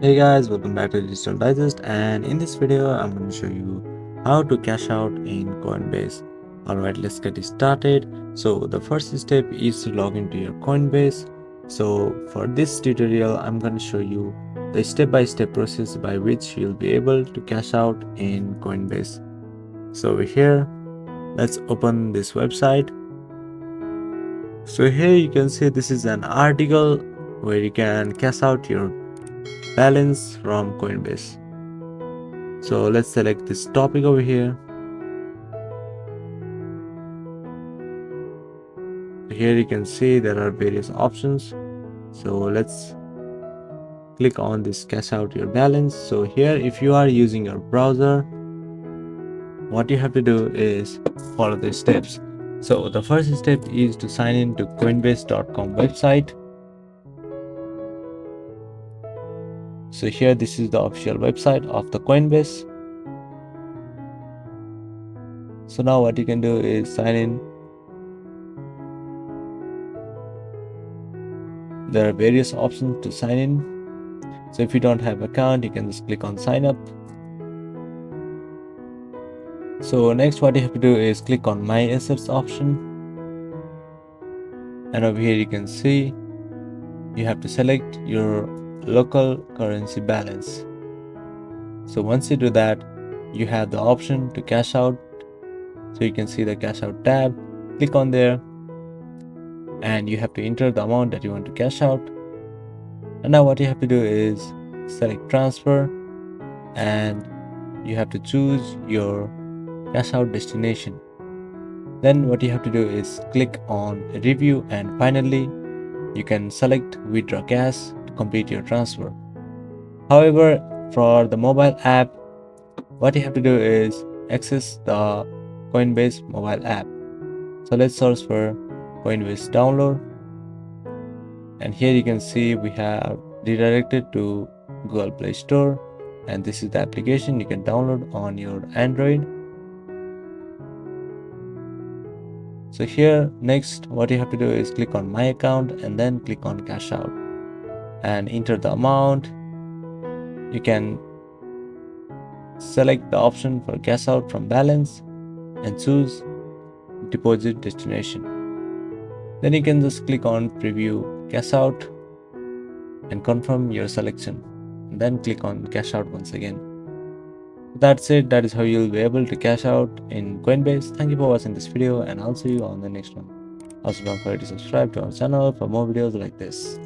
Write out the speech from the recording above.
Hey guys, welcome back to Digital Digest, and in this video I'm going to show you how to cash out in Coinbase. Alright, let's get it started. So the first step is to log into your Coinbase. So for this tutorial I'm going to show you the step-by-step process by which you'll be able to cash out in Coinbase. So over here, let's open this website. So here you can see this is an article where you can cash out your balance from Coinbase. So let's select this topic over here. Here you can see there are various options. So let's click on this cash out your balance. So here, if you are using your browser, what you have to do is follow the steps. So the first step is to sign in to coinbase.com website. So here, this is the official website of the Coinbase. So now what you can do is sign in. There are various options to sign in. So if you don't have an account, you can just click on sign up. So next what you have to do is click on my assets option, and over here you can see you have to select your local currency balance. So once you do that, you have the option to cash out. So you can see the cash out tab, click on there, and you have to enter the amount that you want to cash out. And now what you have to do is select transfer, and you have to choose your cash out destination. Then what you have to do is click on review, and finally you can select withdraw cash to complete your transfer. However, for the mobile app, what you have to do is access the Coinbase mobile app. So let's search for Coinbase download, and here you can see we have redirected to Google Play Store, and this is the application you can download on your Android. So here, next what you have to do is click on my account and then click on cash out and enter the amount. You can select the option for cash out from balance and choose deposit destination. Then you can just click on preview cash out and confirm your selection, and then click on cash out once again. That's it. That is how you'll be able to cash out in Coinbase. Thank you for watching this video, and I'll see you on the next one. Also, don't forget to subscribe to our channel for more videos like this.